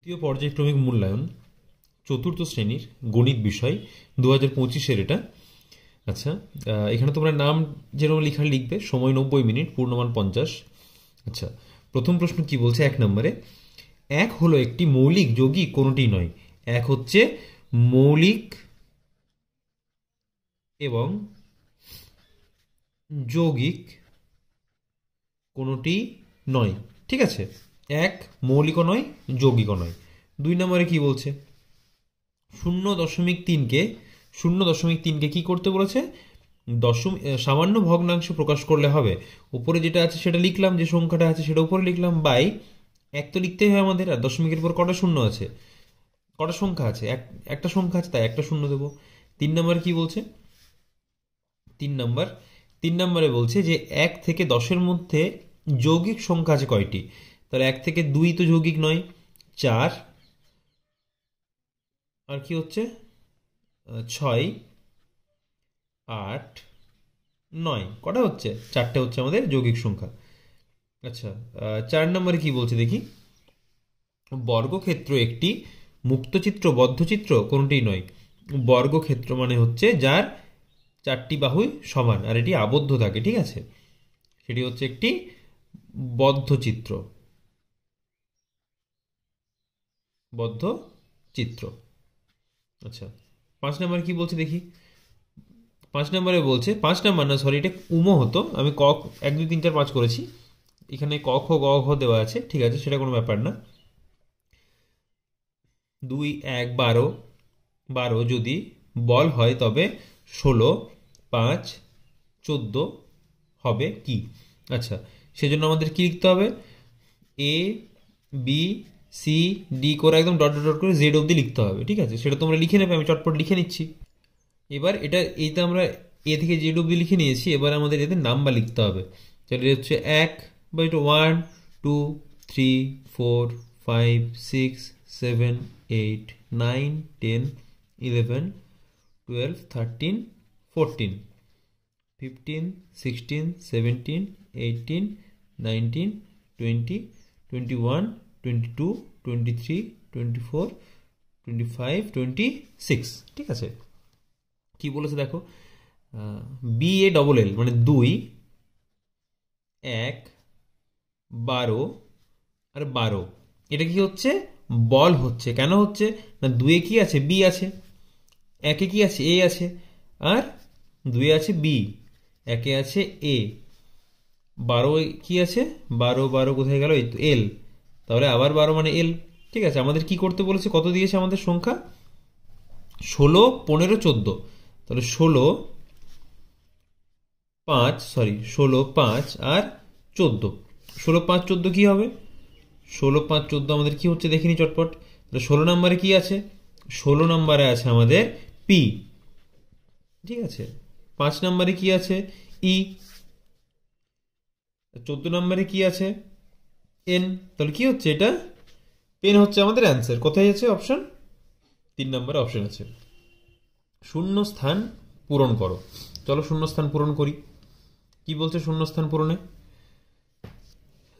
তৃতীয় পর্যায়ক্রমিক মূল্যায়ন চতুর্থ শ্রেণীর গণিত বিষয় 2025-এর এটা। আচ্ছা, এখানে তোমরা নাম যেরকম লেখা লিখবে, সময় 90 মিনিট, পূর্ণমান 50। আচ্ছা, প্রথম প্রশ্ন কি বলছে? 1 নম্বরে, এক হলো একটি মৌলিক যৌগিক কোনোটি নয়। এক হচ্ছে মৌলিক এবং যৌগিক কোনোটি নয়। ঠিক আছে, এক মৌলিকও নয়, যৌগিকও নয়। 2 নম্বরে কি বলছে? 0.3কে 0.3কে কি করতে বলেছে? সামান্য ভগ্নাংশ প্রকাশ করলে হবে। উপরে যেটা আছে সেটা লিখলাম, যে সংখ্যাটা আছে সেটা উপরে লিখলাম, বাই এক তো লিখতেই হয় আমাদের। আর দশমিকের পর কটা শূন্য আছে, কটা সংখ্যা আছে? একটা সংখ্যা আছে, তাই একটা শূন্য দেবো। 3 নম্বরে কি বলছে? 3 নম্বরে বলছে যে 1 থেকে 10-এর মধ্যে যৌগিক সংখ্যা আছে কয়টি? তাহলে 1 থেকে 2 তো যৌগিক নয়, 4, আর কি হচ্ছে 6, 8, 9, কটা হচ্ছে? 4টে হচ্ছে আমাদের যৌগিক সংখ্যা। আচ্ছা, 4 নম্বরে কি বলছে দেখি? বর্গক্ষেত্র একটি মুক্তচিত্র বদ্ধচিত্র কোনটি নয়। বর্গক্ষেত্র মানে হচ্ছে যার 4টি বাহুই সমান আর এটি আবদ্ধ থাকে, ঠিক আছে, সেটি হচ্ছে একটি বদ্ধচিত্র। বদ্ধচিত্র। আচ্ছা, 5 নম্বরে কি বলছে দেখি? 5 নম্বরে বলছে, 5 নম্বর না, সরি, এটা উমো হতো, আমি ক 1 2 3 4 5 করেছি, এখানে ক খ গ ঘ দেওয়া আছে, ঠিক আছে, সেটা কোনো ব্যাপার না। 2 1 12, 12 যদি বল হয় তবে 16 5 14 হবে কি? আচ্ছা, সেজন্য আমাদের কি লিখতে হবে? এ বি সি ডি করে একদম ডট ডট ডট করে জেড অবধি লিখতে হবে, ঠিক আছে, সেটা তোমরা লিখে নেবে, আমি চটপট লিখে নিচ্ছি। এবার এইটা আমরা এ থেকে জেড অবধি লিখে নিয়েছি, এবার আমাদের এতে নাম্বার লিখতে হবে। তাহলে এটা হচ্ছে 1, বা এটা 1 2 3 4 5 6 7 8 9 10 11 12 13 14 15 16 17 18 19 20 21 22 23 24 25 26, ঠিক আছে। কি বলেছে দেখো? বি এ ডবল এল মানে 2 1 12 আর 12, এটা কি হচ্ছে? বল হচ্ছে। কেন হচ্ছে না? 2-এ কি আছে? বি আছে। 1-এ কি আছে? এ আছে। আর 2-এ আছে বি, 1-এ আছে এ। 12 কি আছে? 12 12 কোথায় গেল? এই তো এল। তাহলে আবার 12 মানে এল। ঠিক আছে, আমাদের কি করতে বলেছে? কত দিয়েছে আমাদের সংখ্যা? 16 15 14। তাহলে 16 5, সরি, 16 5 আর 14। 16 5 14 কি হবে? 16 5 14 আমাদের কি হচ্ছে দেখিনি চটপট। তাহলে 16 নম্বরে কি আছে? 16 নম্বরে আছে আমাদের পি, ঠিক আছে। 5 নম্বরে কি আছে? ই। 14 নম্বরে কি আছে? এন। তাহলে কি হচ্ছে এটা? পেন হচ্ছে আমাদের অ্যান্সার। কোথায় আছে অপশন? 3 নম্বরে অপশন আছে। শূন্য স্থান পূরণ করো। চলো শূন্য স্থান পূরণ করি। কি বলছে শূন্য স্থান পূরণে?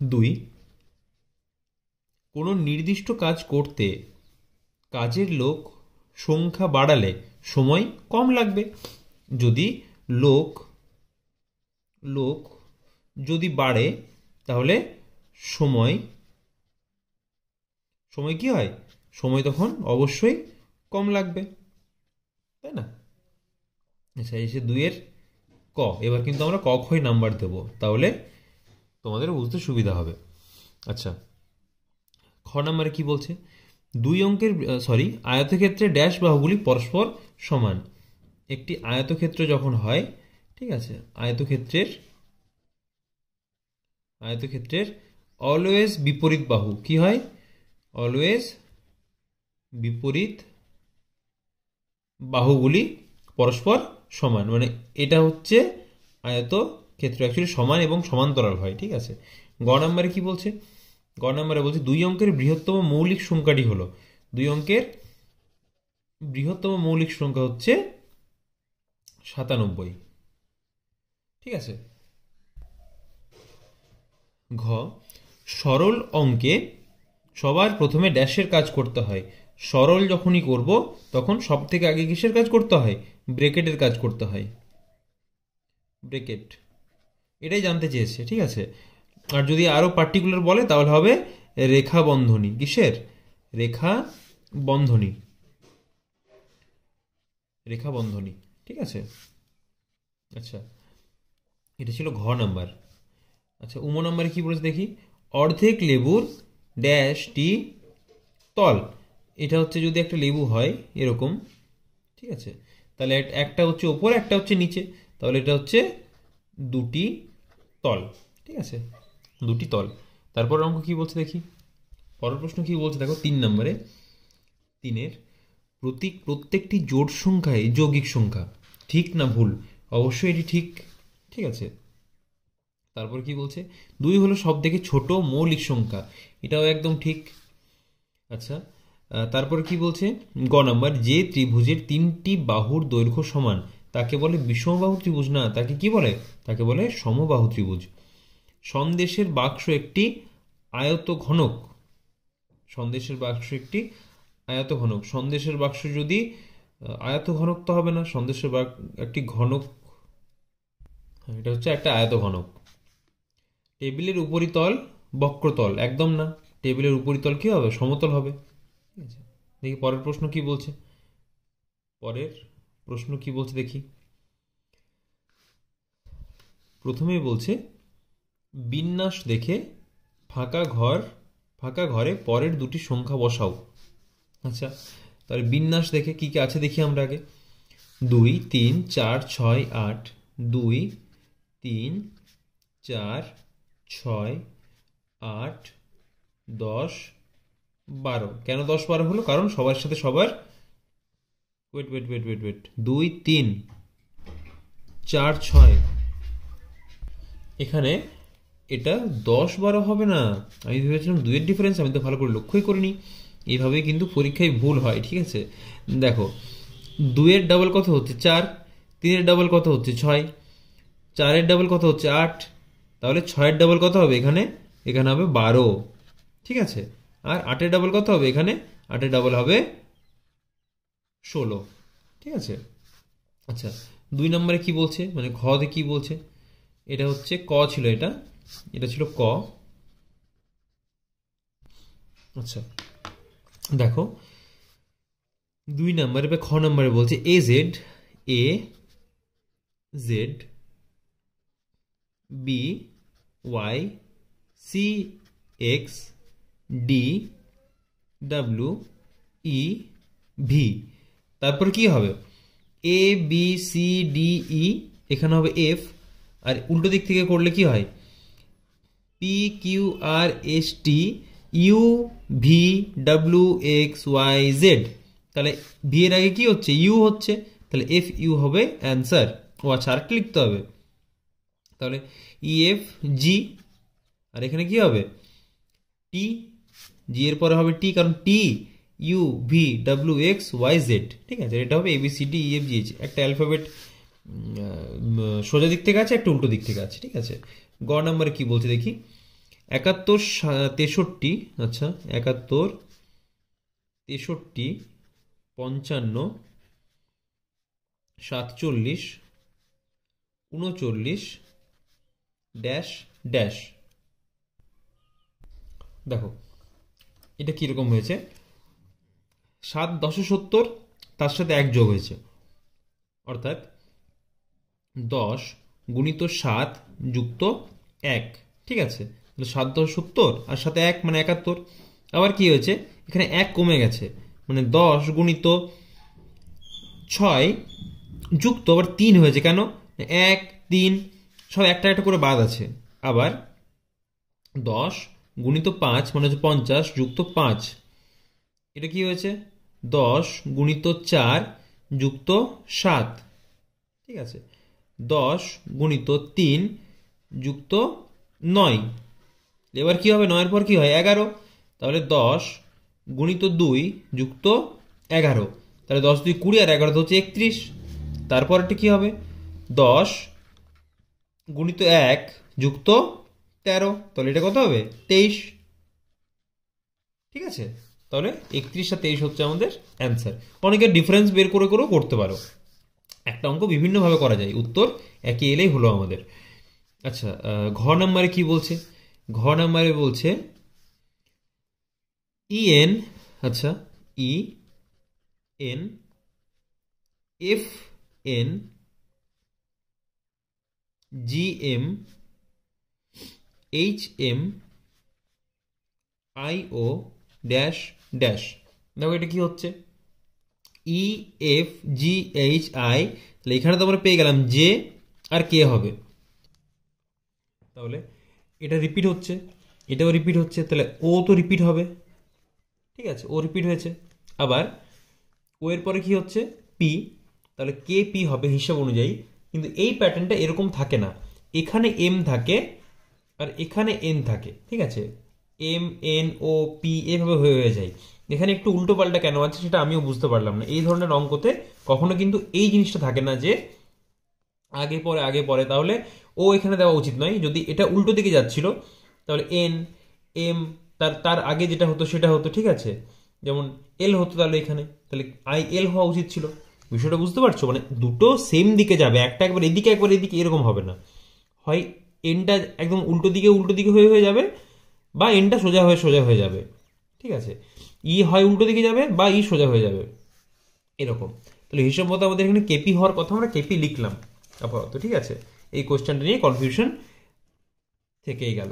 2, কোনো নির্দিষ্ট কাজ করতে কাজের লোক সংখ্যা বাড়ালে সময় কম লাগবে। যদি লোক লোক যদি বাড়ে তাহলে সময় সময় কি হয়? সময় তখন অবশ্যই কম লাগবে, তাই না? আচ্ছা, এসে 2-এর ক। এবার কিন্তু আমরা ক খই নাম্বার দেব, তাহলে তোমাদের বুঝতে সুবিধা হবে। আচ্ছা, খ নাম্বারে কি বলছে? 2 অঙ্কের আয়তক্ষেত্রে ড্যাশ বাহুগুলি পরস্পর সমান। একটি আয়তক্ষেত্র যখন হয়, ঠিক আছে, আয়তক্ষেত্রের অলওয়েজ বিপরীত বাহু কি হয়? অলওয়েজ বিপরীত বাহুগুলি পরস্পর সমান, মানে এটা হচ্ছে আয়তক্ষেত্র অ্যাকচুয়ালি সমান এবং সমান্তরাল হয়, ঠিক আছে। গ নাম্বারে কি বলছে? গ নাম্বারে বলছে 2 অঙ্কের বৃহত্তম মৌলিক সংখ্যাটি হলো। 2 অঙ্কের বৃহত্তম মৌলিক সংখ্যা হচ্ছে 97, ঠিক আছে। ঘ, সরল অঙ্কে সবার প্রথমে ড্যাশের কাজ করতে হয়। সরল যখনই করব তখন সব থেকে আগে কিসের কাজ করতে হয়? ব্রেকেটের কাজ করতে হয়। ব্রেকেট, এটাই জানতে চেয়েছে, ঠিক আছে। আর যদি আরো পার্টিকুলার বলে তাহলে হবে রেখা বন্ধনী। কিসের? রেখা বন্ধনী। রেখা বন্ধনী, ঠিক আছে। আচ্ছা, এটা ছিল ঘ নাম্বার। আচ্ছা, উম নাম্বারে কি বলেছে দেখি। অর্ধেক লেবুর ড্যাশটি তল। এটা হচ্ছে যদি একটা লেবু হয় এরকম, ঠিক আছে, তাহলে একটা হচ্ছে ওপরে একটা হচ্ছে নিচে, তাহলে এটা হচ্ছে দুটি তল, ঠিক আছে, দুটি তল। তারপর অঙ্ক কি বলছে দেখি, পরের প্রশ্ন কি বলছে দেখো 3 নম্বরে। 3-এর প্রত্যেকটি জোড় সংখ্যাই যৌগিক সংখ্যা, ঠিক না ভুল? অবশ্যই এটি ঠিক, ঠিক আছে। তারপর কি বলছে, 2 হলো সব থেকে ছোট মৌলিক সংখ্যা, এটাও একদম ঠিক। আচ্ছা, তারপরে কি বলছে, গ নাম্বার, যে ত্রিভুজের 3টি বাহুর দৈর্ঘ্য সমান তাকে বলে বিষমবাহু ত্রিভুজ না, তাকে কি বলে? তাকে বলে সমবাহু ত্রিভুজ। সন্দেশের বাক্স একটি আয়তঘনক। সন্দেশের বাক্স একটি আয়তঘনক। সন্দেশের বাক্স যদি আয়তঘনক তো হবে না, সন্দেশের বাক্স একটি ঘনক, এটা হচ্ছে একটা আয়তঘনক। টেবিলের উপরিতল বক্রতল, একদম না, টেবিলের উপরিতল কি হবে? সমতল হবে। ঠিক আছে, দেখি পরের প্রশ্ন কি বলছে। পরের প্রশ্ন কি বলছে দেখি। প্রথমেই বলছে, বিন্যাস দেখে ফাঁকা ঘরে পরের দুটি সংখ্যা বসাও। আচ্ছা, তাহলে বিন্যাস দেখে কি কি আছে দেখি আমরা আগে। 2, 3, 4, 6, 8, 2, 3, 4, 6, 8, 10, 12। কেন 10, 12 হলো? কারণ সবার সাথে সবার ওয়েট 2, 3, 4, 6, এখানে এটা 10, 12 হবে না। আমি ভেবেছিলাম 2-এর ডিফারেন্স, আমি তো ভালো করে লক্ষ্যই করিনি। এইভাবেই কিন্তু পরীক্ষায় ভুল হয়, ঠিক আছে। দেখো, 2-এর ডাবল কত হচ্ছে? 4, 3-এর ডাবল কত হচ্ছে? 6, 4-এর ডাবল কত হচ্ছে? 8, তাহলে 6-এর ডাবল কত হবে এখানে? এখানে হবে 12, ঠিক আছে। আর 8-এর ডাবল কত হবে এখানে? 8-এর ডাবল হবে 16, ঠিক আছে। আচ্ছা, 2 নম্বরে কি বলছে, মানে ঘতে কি বলছে? এটা হচ্ছে ক ছিল, এটা ছিল ক। আচ্ছা, দেখো 2 নম্বরে বা খ নম্বরে বলছে A Z B Y C X D W E V. তারপর কি হবে? A B C D E, এখানে হবে এফ। আর উল্টো দিক থেকে করলে কি হয়? P Q R S T U V W X Y Z. তাহলে ভি এর আগে কি হচ্ছে? ইউ হচ্ছে, তাহলে এফ ইউ হবে অ্যান্সার। ও আচ্ছা, আরেকটা লিখতে হবে, তাহলে ই এফ জি। আর এখানে কি হবে? টি। জি এর পরে হবে টি, কারণ T U V W X Y Z, ঠিক আছে। এটা হবে A B C D E F G H. একটা অ্যালফাবেট সোজা দিক থেকে আছে, একটা উল্টো দিক থেকে আছে, ঠিক আছে। গ নম্বরে কি বলছে দেখি। 71, 63, আচ্ছা 71, 63, 55, 47, 39 ড্যাশ ড্যাশ। দেখো এটা কিরকম হয়েছে। 7, 10, 70, তার সাথে 1 যোগ হয়েছে, অর্থাৎ 10 গুণিত 7 যুক্ত 1, ঠিক আছে। তাহলে 7, 10, 70 আর সাথে 1 মানে 71। আবার কি হয়েছে, এখানে 1 কমে গেছে, মানে 10 গুণিত 6 যুক্ত আবার 3 হয়েছে। কেন? 1, 3 সব একটা একটা করে বাদ আছে। আবার 10 গুণিত 5 মানে হচ্ছে 50 যুক্ত 5, এটা কি হয়েছে? 10 গুণিত 4 যুক্ত 7, ঠিক আছে। 10 গুণিত 3 যুক্ত 9। এবার কি হবে? 9-এর পর কি হয়? 11। তাহলে 10 গুণিত 2 যুক্ত 11, তাহলে 10 2 20 আর 11 হচ্ছে 31। তারপরটা কি হবে? 10 গুণিত 1 যুক্ত 13, তাহলে এটা কত হবে? 23। ঠিক আছে, তাহলে 31 আর 23 হচ্ছে আমাদের অ্যান্সার। অনেকে ডিফারেন্স বের করে করেও করতে পারো, একটা অঙ্ক বিভিন্নভাবে করা যায়, উত্তর একই এলেই হলো আমাদের। আচ্ছা, ঘ নাম্বারে কি বলছে? ঘ নাম্বারে বলছে ইএন, আচ্ছা E N F N G M H M I O dash dash. দেখো এটা কি হচ্ছে, E F G H I, তাহলে এখানে তো আমরা পেয়ে গেলাম জে আর কে হবে, তাহলে এটা রিপিট হচ্ছে, এটাও রিপিট হচ্ছে, তাহলে ও তো রিপিট হবে। ঠিক আছে, ও রিপিট হয়েছে। আবার ও এর পরে কি হচ্ছে, পি, তাহলে কে পি হবে হিসাব অনুযায়ী। কিন্তু এই প্যাটার্নটা এরকম থাকে না, এখানে এম থাকে আর এখানে এন থাকে। ঠিক আছে, এম এন ও পি এভাবে হয়ে হয়ে যায়। এখানে একটু উল্টো পাল্টা কেন আছে সেটা আমিও বুঝতে পারলাম না। এই ধরনের অঙ্কতে কখনো কিন্তু এই জিনিসটা থাকে না যে আগে পরে আগে পরে, তাহলে ও এখানে দেওয়া উচিত নয়। যদি এটা উল্টো দিকে যাচ্ছিল তাহলে এন এম তার তার আগে যেটা হতো সেটা হতো। ঠিক আছে, যেমন এল হতো, তাহলে এখানে তাহলে আই এল হওয়া উচিত ছিল। বিষয়টা বুঝতে পারছো? মানে দুটো সেম দিকে যাবে, একটা একবার এদিকে একবার এদিকে, এরকম হবে না। হয় এনটা একদম উল্টো দিকে হয়ে হয়ে যাবে, বা এনটা সোজা হয়ে যাবে। ঠিক আছে, ই হয় উল্টো দিকে যাবে বা ই সোজা হয়ে যাবে, এরকম। তাহলে হিসাব মতো আমাদের এখানে কেপি হওয়ার কথা, আমরা কেপি লিখলাম আপাতত। ঠিক আছে, এই কোশ্চেনটা নিয়ে কনফিউশন থেকেই গেল।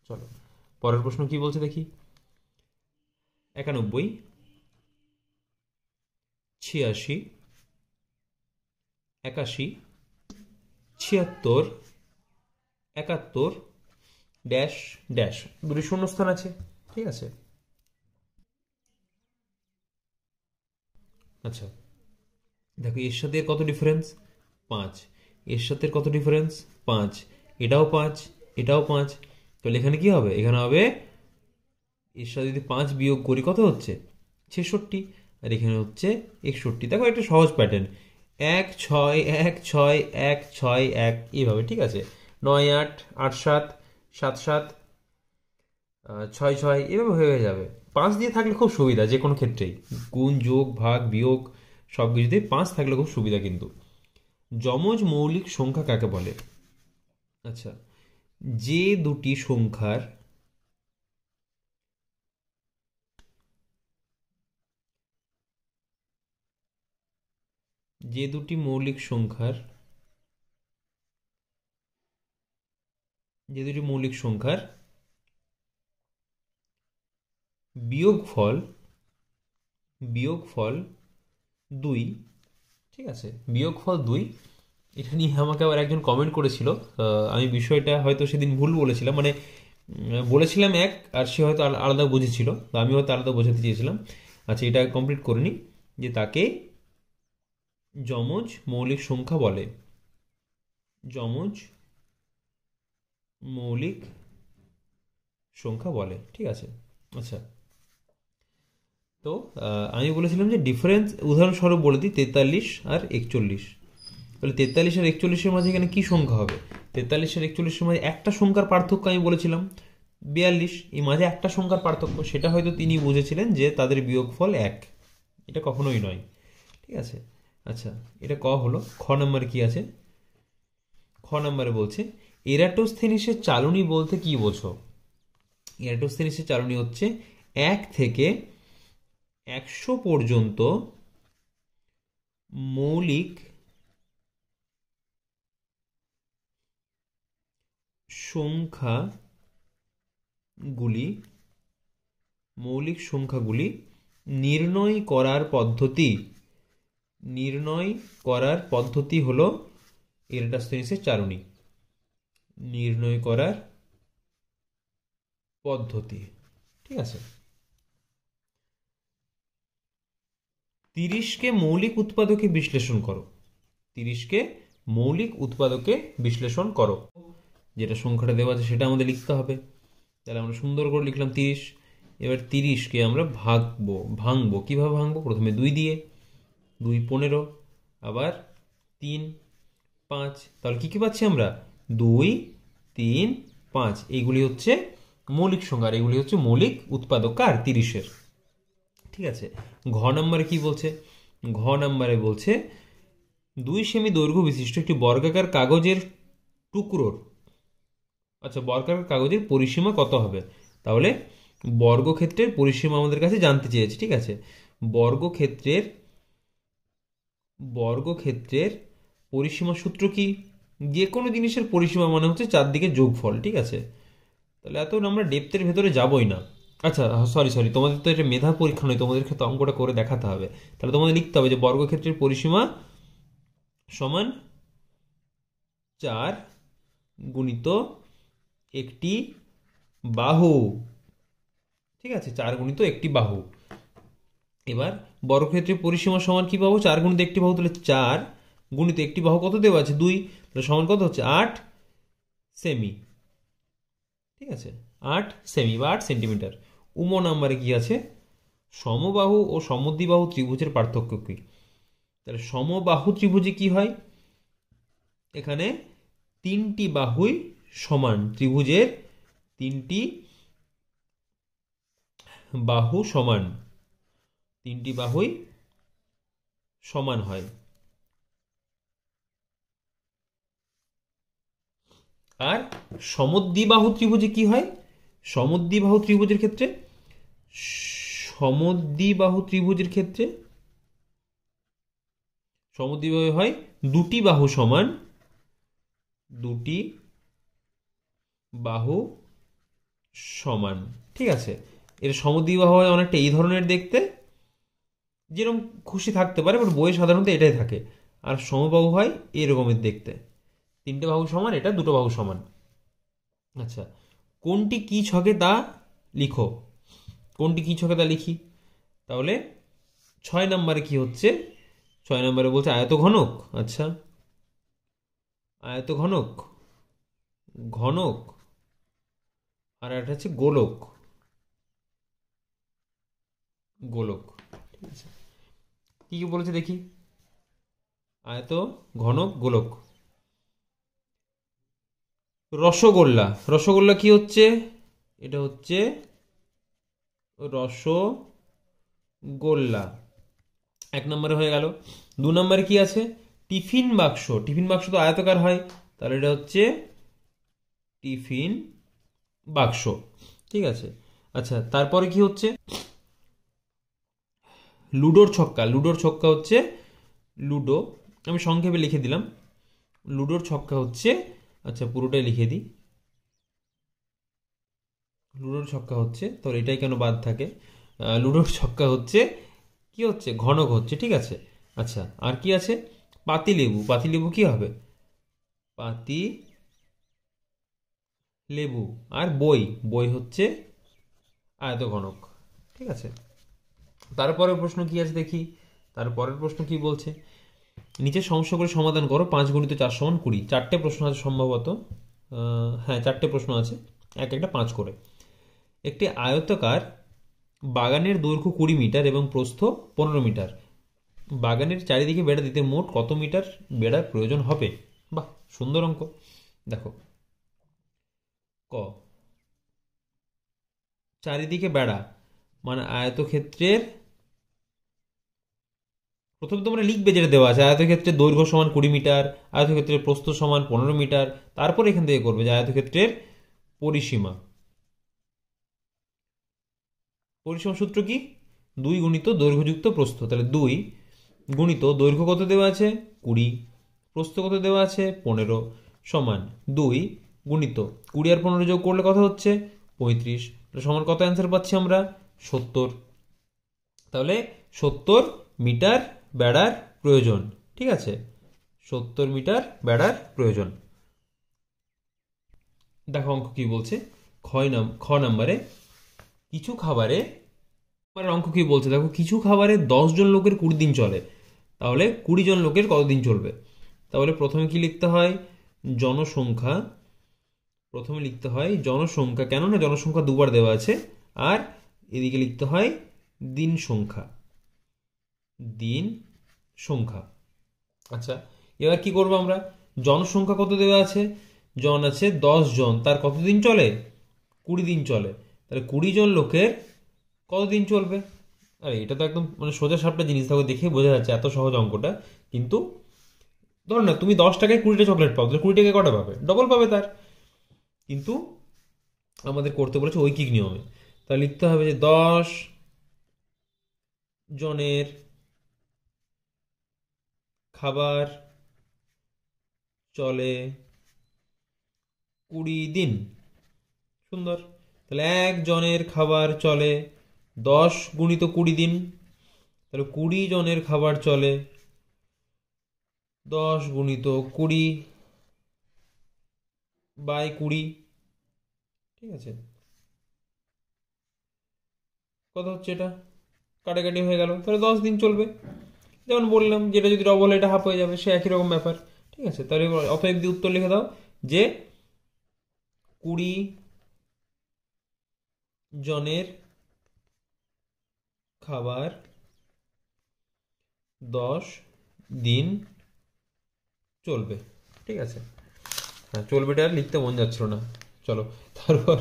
চলো পরের প্রশ্ন কি বলছে দেখি। 91 86 81 76 71 ড্যাশ ড্যাশ, দুটি শূন্যস্থান আছে। ঠিক আছে, আচ্ছা দেখো এর সাথে এর কত ডিফারেন্স, 5। এর সাথে কত ডিফারেন্স, 5। এটাও 5, এটাও 5, তাহলে এখানে কি হবে, এখানে হবে এর সাথে যদি 5 বিয়োগ করি কত হচ্ছে, 66। আর এখানে হচ্ছে 61। দেখো একটা সহজ প্যাটার্ন, 1 6 1 6 1 6 1 এইভাবে। ঠিক আছে, 9 8 8 7 7 7 6 6 এভাবে হয়ে যাবে। 5 দিয়ে থাকলে খুব সুবিধা যে কোনো ক্ষেত্রেই, গুণ যোগ ভাগ বিয়োগ সব কিছুতেই 5 থাকলে খুব সুবিধা। কিন্তু যমজ মৌলিক সংখ্যা কাকে বলে? আচ্ছা, যে দুটি সংখ্যার যে দুটি মৌলিক সংখ্যার যে দুটি মৌলিক সংখ্যার বিয়োগফল বিয়োগফল 2। ঠিক আছে, বিয়োগফল 2, এটা নিয়ে আমাকে আবার একজন কমেন্ট করেছিল। আমি বিষয়টা হয়তো সেদিন ভুল বলেছিলাম, মানে বলেছিলাম এক, আর সে হয়তো আলাদা বুঝেছিল, তো আমি হয়তো আলাদা বোঝাতে চেয়েছিলাম। আচ্ছা, এটা কমপ্লিট করে নি, যে তাকে যমজ মৌলিক সংখ্যা বলে, যমজ মৌলিক সংখ্যা বলে। ঠিক আছে, আচ্ছা তো আমি বলেছিলাম যে ডিফারেন্স, উদাহরণস্বরূপ বলে দিই, 43 আর 41। তাহলে 43 আর 41-এর মাঝে এখানে কি সংখ্যা হবে? 43 আর 41-এর মাঝে একটা সংখ্যার পার্থক্য আমি বলেছিলাম 42, এই মাঝে একটা সংখ্যার পার্থক্য, সেটা হয়তো তিনি বুঝেছিলেন যে তাদের বিয়োগফল 1। এটা কখনোই নয়। ঠিক আছে, আচ্ছা এটা ক হলো। খ নম্বরে কি আছে? খ নম্বরে বলছে এরাটোস্থেনিসের চালনী বলতে কি বোঝো? এরাটোস্থেনিসের চালনী হচ্ছে 1 থেকে 100 পর্যন্ত মৌলিক সংখ্যাগুলি নির্ণয় করার পদ্ধতি হলো এরাটোস্থেনিসের চালনী। নির্ণয় করার পদ্ধতি। ঠিক আছে, 30কে মৌলিক উৎপাদকে বিশ্লেষণ করো। 30কে মৌলিক উৎপাদকে বিশ্লেষণ করো, যেটা সংখ্যাটা দেওয়া আছে সেটা আমাদের লিখতে হবে। তাহলে আমরা সুন্দর করে লিখলাম 30। এবার 30কে আমরা ভাঙবো। কিভাবে ভাঙবো? প্রথমে 2 দিয়ে, 2 15, আবার 3 5। তাহলে কি কি পাচ্ছি আমরা? 2 3 5, এইগুলি হচ্ছে মৌলিক সংখ্যা, আর এগুলি হচ্ছে মৌলিক উৎপাদক কার 30-এর। ঠিক আছে, ঘ নম্বরে কি বলছে? ঘ নম্বরে বলছে 2 সেমি দৈর্ঘ্য বিশিষ্ট একটি বর্গাকার কাগজের টুকরোর, আচ্ছা বর্গাকার কাগজের পরিসীমা কত হবে? তাহলে বর্গক্ষেত্রের পরিসীমা আমাদের কাছে জানতে চেয়েছে। ঠিক আছে, বর্গক্ষেত্রের বর্গক্ষেত্রের পরিসীমা সূত্র কি? যে কোনো জিনিসের পরিসীমা মানে হচ্ছে চারদিকে যোগফল। ঠিক আছে, তাহলে এত আমরা ডেপথের ভেতরে যাবই না। আচ্ছা সরি সরি, তোমাদের তো এটা মেধা পরীক্ষা নয়, তোমাদেরকে তো অঙ্কটা করে দেখাতে হবে। তাহলে তোমাদের লিখতে হবে যে বর্গক্ষেত্রের পরিসীমা সমান 4 গুণিত একটি বাহু। ঠিক আছে, 4 গুণিত একটি বাহু। এবার বর্গক্ষেত্রের পরিসীমা সমান কি পাবো? 4 গুণিত একটি বাহু, তাহলে 4 গুণিত একটি বাহু কত দেওয়া আছে? 2, তাহলে সমান কত হচ্ছে? 8 সেমি। ঠিক আছে, 8 সেমি বা 8 সেন্টিমিটার। উম নাম্বারে কি আছে? সমবাহু ও সমদ্বিবাহু ত্রিভুজের পার্থক্য কি? তাহলে সমবাহু ত্রিভুজে কি হয়? এখানে 3টি বাহুই সমান, ত্রিভুজের 3টি বাহু সমান, 3টি বাহুই সমান হয়। আর সমদ্বিবাহু ত্রিভুজে কি হয়? সমদ্বিবাহু ত্রিভুজের ক্ষেত্রে সমদ্বিবাহু ত্রিভুজের ক্ষেত্রে সমদ্বিবাহু হয় 2টি বাহু সমান, 2টি বাহু সমান। ঠিক আছে, এর সমদ্বিবাহু হয় অনেকটা এই ধরনের দেখতে, যেরকম খুশি থাকতে পারে, বাট বইয়ে সাধারণত এটাই থাকে। আর সমবাহু হয় এরকমের দেখতে, 3টে বাহু সমান, এটা 2টো বাহু সমান। আচ্ছা, কোনটি কি ছকে তা লিখো। কোনটি কি ছকে তা লিখি। তাহলে 6 নম্বরে কি হচ্ছে? 6 নম্বরে বলছে আয়তঘনক। আচ্ছা, আয়তঘনক, ঘনক, আর একটা হচ্ছে গোলক। গোলক, ঠিক আছে, কি কি বলেছে দেখি। আয়ত, ঘনক, গোলক। রসগোল্লা, রসগোল্লা কি হচ্ছে? এটা হচ্ছে রসগোল্লা। 1 নম্বরে হয়ে গেল। 2 নম্বরে কি আছে? টিফিন বাক্স। টিফিন বাক্স তো আয়তকার হয়, তাহলে এটা হচ্ছে টিফিন বাক্স। ঠিক আছে, আচ্ছা তারপরে কি হচ্ছে? লুডোর ছক্কা। লুডোর ছক্কা হচ্ছে, লুডো আমি সংক্ষেপে লিখে দিলাম। লুডোর ছক্কা হচ্ছে, আচ্ছা পুরোটাই লিখে দিই। লুডোর ছক্কা হচ্ছে, তো এটাই কেন বাদ থাকে? লুডোর ছক্কা হচ্ছে কি হচ্ছে? ঘনক হচ্ছে। ঠিক আছে, আচ্ছা আর কি আছে? পাতিলেবু। পাতিলেবু কি হবে? পাতি লেবু। আর বই, বই হচ্ছে আয়তঘনক। ঠিক আছে, তারপরের প্রশ্ন কি আছে দেখি। তারপরের প্রশ্ন কি বলছে? নিচের সমস্যাগুলো সমাধান করো। 5 গুণিত 4 সমান 20। 4টে প্রশ্ন আছে সম্ভবত, হ্যাঁ 4টে প্রশ্ন আছে, এক একটা 5 করে। একটি আয়তাকার বাগানের দৈর্ঘ্য 20 মিটার এবং প্রস্থ 15 মিটার। বাগানের চারিদিকে বেড়া দিতে মোট কত মিটার বেড়ার প্রয়োজন হবে? বাহ, সুন্দর অঙ্ক। দেখো, ক, চারিদিকে বেড়া মানে আয়তক্ষেত্রের, প্রথমে তোমরা লিখবে যেটা দেওয়া আছে, আয়তক্ষেত্রের দৈর্ঘ্য সমান 20 মিটার, আয়তক্ষেত্রের প্রস্থ সমান 15 মিটার। তারপর এখান থেকে করবে যে আয়তক্ষেত্রের পরিসীমা। পরিসীমা সূত্র কি? 2 গুণিত দৈর্ঘ্যযুক্ত প্রস্থ। তাহলে 2 গুণিত দৈর্ঘ্য কত দেওয়া আছে? 20, প্রস্থ কত দেওয়া আছে? 15, সমান 2 গুণিত 20 আর 15 যোগ করলে কত হচ্ছে? 35। সমান কত অ্যান্সার পাচ্ছি আমরা? 70। তাহলে 70 মিটার বেড়ার প্রয়োজন। ঠিক আছে, 70 মিটার বেড়ার প্রয়োজন। দেখো অঙ্ক কি বলছে। খ নাম্বারে কিছু খাবারে, অঙ্ক কি বলছে দেখো, কিছু খাবারে 10 জন লোকের 20 দিন চলে, তাহলে 20 জন লোকের কতদিন চলবে? তাহলে প্রথমে কি লিখতে হয়? জনসংখ্যা। প্রথমে লিখতে হয় জনসংখ্যা, কেননা জনসংখ্যা দুবার দেওয়া আছে। আর এদিকে লিখতে হয় দিন সংখ্যা। দিন সংখ্যা। আচ্ছা, এবার কি করবো আমরা? জনসংখ্যা কত দেওয়া আছে? জন আছে 10 জন, তার কতদিন চলে? 20 দিন চলে, তাহলে 20 জন লোকের কতদিন চলবে? আরে এটা তো একদম মানে সোজা সাপটা জিনিস, তাকে দেখে বোঝা যাচ্ছে এত সহজ অঙ্কটা। কিন্তু ধরো না তুমি 10 টাকায় 20টা চকলেট পাও, তাহলে 20 টাকায় কটা পাবে? ডবল পাবে তার। কিন্তু আমাদের করতে বলেছে ঐকিক নিয়মে, তাহলে লিখতে হবে যে 10 জনের খাবার চলে 20 দিন। সুন্দর। তাহলে 1 জনের খাবার চলে 10 গুণিত 20 দিন, তাহলে 20 জনের খাবার চলে 10 গুণিত 20 বাই 20। ঠিক আছে, কত হচ্ছে এটা? কাটাকাটি হয়ে গেল, তাহলে 10 দিন চলবে। যেমন বললাম, যেটা যদি ডবল এটা হাফ হয়ে যাবে, সে একই রকম ব্যাপার। ঠিক আছে, তাহলে অতএব দিয়ে উত্তর লিখে দাও যে 20 জনের খাবার 10 দিন চলবে। ঠিক আছে, হ্যাঁ চলবেটা আর লিখতে মন যাচ্ছিল না। চলো তারপর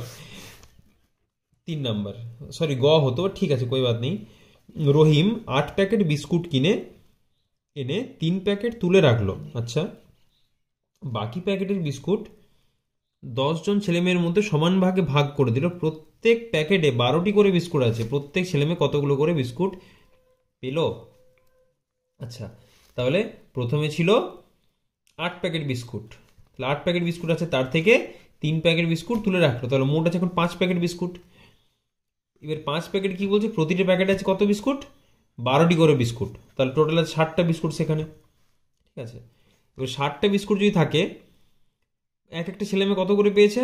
3 নাম্বার, সরি গ হতো, ঠিক আছে কোই বাত নেই। রহিম 8 প্যাকেট বিস্কুট কিনে এনে 3 প্যাকেট তুলে রাখলো। আচ্ছা, বাকি প্যাকেটের বিস্কুট 10 জন ছেলেমেয়ের মধ্যে সমান ভাগে ভাগ করে দিল। প্রত্যেক প্যাকেটে 12টি করে বিস্কুট আছে, প্রত্যেক ছেলেমেয়ে কতগুলো করে বিস্কুট পেল? আচ্ছা, তাহলে প্রথমে ছিল 8 প্যাকেট বিস্কুট, তাহলে 8 প্যাকেট বিস্কুট আছে, তার থেকে 3 প্যাকেট বিস্কুট তুলে রাখলো, তাহলে মোট আছে এখন 5 প্যাকেট বিস্কুট। এবার 5 প্যাকেট কি বলছে? প্রতিটি প্যাকেটে আছে কত বিস্কুট? 12টি করে বিস্কুট, তাহলে টোটাল আছে 60টা বিস্কুট সেখানে। ঠিক আছে, এবার 60টা বিস্কুট যদি থাকে, এক একটা ছেলে মেয়ে কত করে পেয়েছে?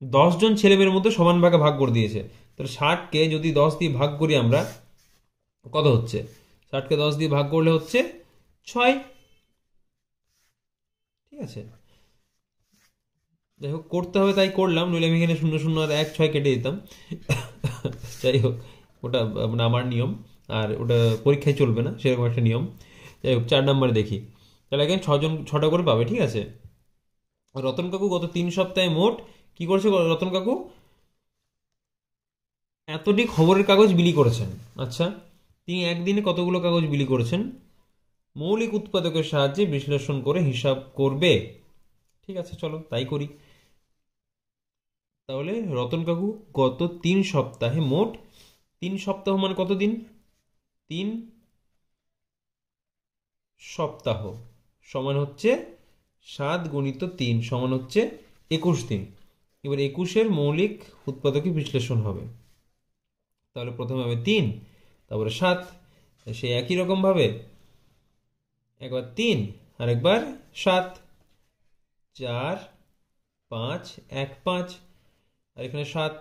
10 জন ছেলে মেয়ের মধ্যে সমান ভাগে ভাগ করে দিয়েছে। তাহলে 60কে যদি 10 দিয়ে ভাগ করি আমরা, কত হচ্ছে? 60কে 10 দিয়ে ভাগ করলে হচ্ছে 6। ঠিক আছে, যাই হোক করতে হবে তাই করলাম, নইলে আমি এখানে 0 0 আর 1 6 কেটে দিতাম। যাই হোক, ওটা মানে আমার নিয়ম, আর ওটা পরীক্ষায় চলবে না সেরকম একটা নিয়ম। যাই হোক 4 নম্বরে দেখি, তাহলে এখানে 6টা করে পাবে। ঠিক আছে, রতন কাকু গত 3 সপ্তাহে মোট কি করেছে? রতন কাকু এতটি খবরের কাগজ বিলি করেছেন। আচ্ছা, তিনি একদিনে কতগুলো কাগজ বিলি করেছেন? মৌলিক উৎপাদকের সাহায্যে বিশ্লেষণ করে হিসাব করবে। ঠিক আছে, চলো তাই করি। তাহলে রতন কাকু গত 3 সপ্তাহে মোট, 3 সপ্তাহ মানে কত দিন? 3 সপ্তাহ সমান হচ্ছে 7 গুণিত 3 সমান হচ্ছে 21 দিন। এবার 21-এর মৌলিক উৎপাদকে বিশ্লেষণ হবে, তাহলে প্রথমে হবে 3, তারপরে 7, সে একই রকম ভাবে একবার 3 আর একবার 7, 4 5 1 5, আর এখানে 7,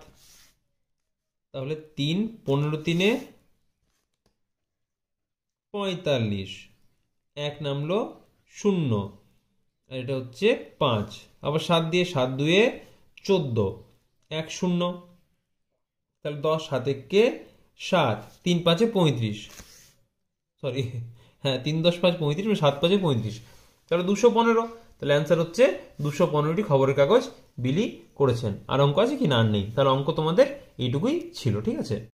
তাহলে 3 15 3-এ 45, 1 নামলো 0, আর এটা হচ্ছে 5, আবার 7 দিয়ে 7 2-এ 14, 1 0, তাহলে 10 7 1-কে 7, 3 5-এ 35, সরি হ্যাঁ 3 10 5 35, 7 5-এ 35, তাহলে 215। তাহলে অ্যান্সার হচ্ছে 215টি খবরের কাগজ বিলি করেছেন। আর অঙ্ক আছে কি? না, আর নেই। তাহলে অঙ্ক তোমাদের এইটুকুই ছিল। ঠিক আছে।